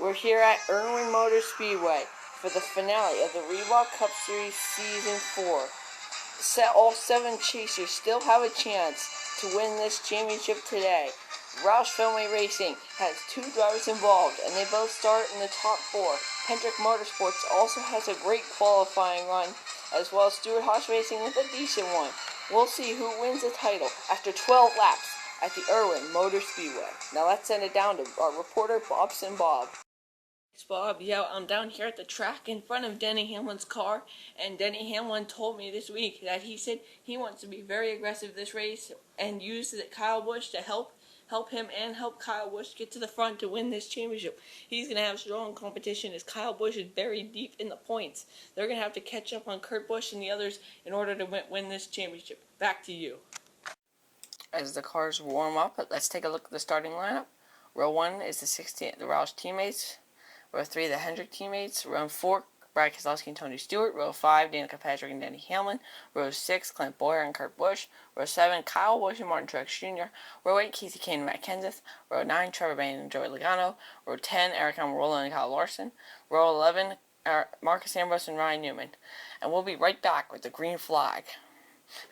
We're here at Irwin Motor Speedway for the finale of the Reebok Cup Series Season 4. All 7 chasers still have a chance to win this championship today. Roush Fenway Racing has 2 drivers involved, and they both start in the top 4. Hendrick Motorsports also has a great qualifying run, as well as Stewart Haas Racing with a decent one. We'll see who wins the title after 12 laps at the Irwin Motor Speedway. Now let's send it down to our reporter, Bobson Bob. Thanks, Bob. Yeah, I'm down here at the track in front of Denny Hamlin's car, and Denny Hamlin told me this week that he said he wants to be very aggressive this race and use Kyle Busch to help him and help Kyle Busch get to the front to win this championship. He's going to have strong competition as Kyle Busch is very deep in the points. They're going to have to catch up on Kurt Busch and the others in order to win this championship. Back to you. As the cars warm up, let's take a look at the starting lineup. Row 1 is the Roush teammates. Row 3, the Hendrick teammates. Row 4, Brad Keselowski and Tony Stewart. Row 5, Danica Patrick and Denny Hamlin. Row 6, Clint Bowyer and Kurt Busch. Row 7, Kyle Busch and Martin Truex Jr. Row 8, Casey Kane and Matt Kenseth. Row 9, Trevor Bayne and Joey Logano. Row 10, Eric Almirola and Kyle Larson. Row 11, Marcus Ambrose and Ryan Newman. And we'll be right back with the green flag.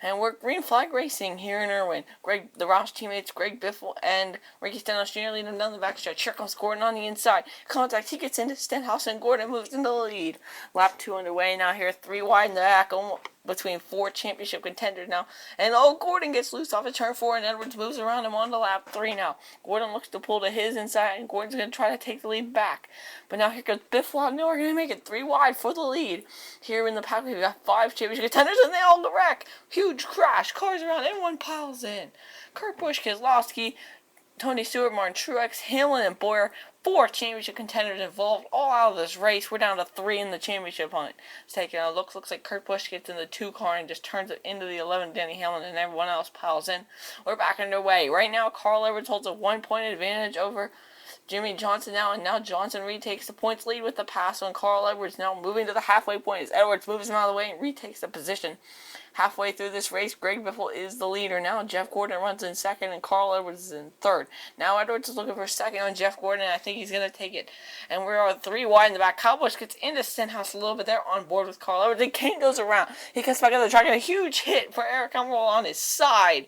And we're green flag racing here in Irwin. The Roush teammates, Greg Biffle and Ricky Stenhouse Jr. lead them down the backstretch. Here comes Gordon on the inside. Contact, he gets into Stenhouse and Gordon moves into the lead. Lap 2 underway now here, 3 wide in the back, almost between 4 championship contenders now. And Gordon gets loose off of turn 4 and Edwards moves around him on to lap 3 now. Gordon looks to pull to his inside and Gordon's going to try to take the lead back. But now here comes Biffle out. Now we're going to make it 3 wide for the lead. Here in the pack we've got 5 championship contenders and they all wreck. Huge crash, cars around, everyone piles in. Kurt Busch, Keselowski, Tony Stewart, Martin Truex, Hamlin, and Bowyer, 4 championship contenders involved, all out of this race. We're down to 3 in the championship hunt. It's taking a look. Looks like Kurt Busch gets in the 2 car and just turns it into the 11, Denny Hamlin, and everyone else piles in. We're back underway. Right now, Carl Edwards holds a 1-point advantage over Jimmy Johnson now, and now Johnson retakes the points lead with the pass on Carl Edwards, now moving to the halfway point as Edwards moves him out of the way and retakes the position. Halfway through this race, Greg Biffle is the leader. Now Jeff Gordon runs in second and Carl Edwards is in third. Now Edwards is looking for second on Jeff Gordon, and I think he's going to take it. And we're 3 wide in the back. Kyle Busch gets into Stenhouse a little bit there on board with Carl Edwards. And Kane goes around. He comes back on the track and a huge hit for Eric Almirola on his side.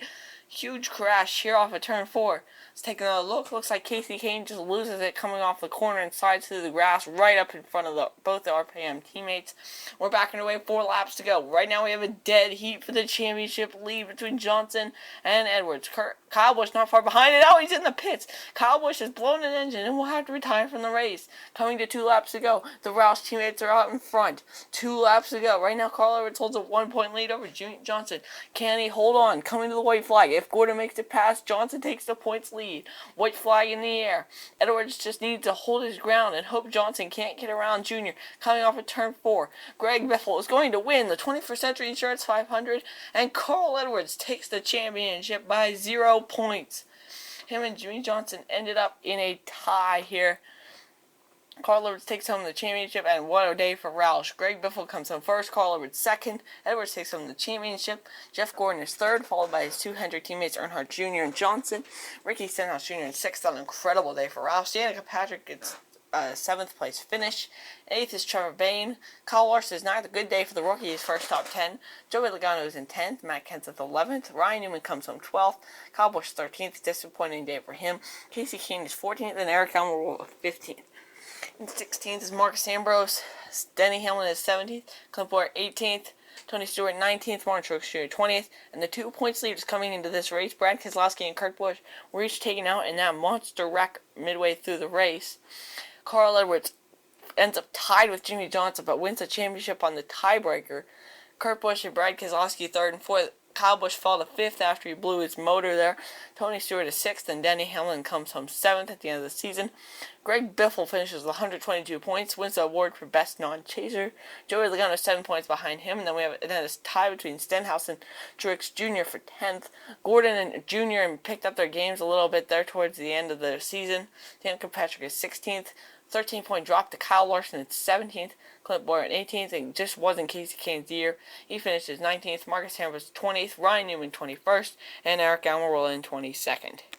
Huge crash here off of turn 4. Let's take another look. Looks like Casey Kane just loses it coming off the corner and slides through the grass right up in front of both the RPM teammates. We're back underway, 4 laps to go. Right now we have a dead heat for the championship lead between Johnson and Edwards. Kyle Busch not far behind it. He's in the pits. Kyle Busch has blown an engine and will have to retire from the race. Coming to 2 laps to go. The Roush teammates are out in front. 2 laps to go. Right now Carl Edwards holds a 1-point lead over Johnson. Can he hold on? Coming to the white flag. If Gordon makes it past, Johnson takes the points lead. White flag in the air. Edwards just needs to hold his ground and hope Johnson can't get around Jr. Coming off of turn 4. Greg Biffle is going to win the 21st Century Insurance 500, and Carl Edwards takes the championship by 0 points. Him and Jimmy Johnson ended up in a tie here. Carl Edwards takes home the championship, and what a day for Roush. Greg Biffle comes home first, Carl Edwards second. Edwards takes home the championship. Jeff Gordon is third, followed by his 2 Hendrick teammates, Earnhardt Jr. and Johnson. Ricky Stenhouse Jr. in sixth. An incredible day for Roush. Danica Patrick gets 7th place finish. 8th is Trevor Bayne. Kyle Larson is ninth. A good day for the rookie. His first top 10. Joey Logano is in 10th. Matt Kenseth 11th. Ryan Newman comes home 12th. Kyle Busch 13th. Disappointing day for him. Casey Kane is 14th, and Eric Almirola 15th. In 16th is Marcus Ambrose. Denny Hamlin is 17th. Clint Bowyer 18th. Tony Stewart 19th. Martin Truex Jr. 20th. And the 2 points leaders coming into this race, Brad Keselowski and Kurt Busch, were each taken out in that monster wreck midway through the race. Carl Edwards ends up tied with Jimmy Johnson, but wins the championship on the tiebreaker. Kurt Busch and Brad Keselowski 3rd and 4th. Kyle Busch fell to 5th after he blew his motor there. Tony Stewart is 6th, and Denny Hamlin comes home 7th at the end of the season. Greg Biffle finishes with 122 points, wins the award for Best Non-Chaser. Joey Logano is 7 points behind him, and then we have a tie between Stenhouse and Truex Jr. for 10th. Gordon and Jr. picked up their games a little bit there towards the end of the season. Danica Patrick is 16th. 13-point drop to Kyle Larson at 17th, Clint Bowyer at 18th, and just wasn't Casey Kane's year. He finishes 19th, Marcus Ambrose 20th, Ryan Newman 21st, and Eric Almirola in 22nd.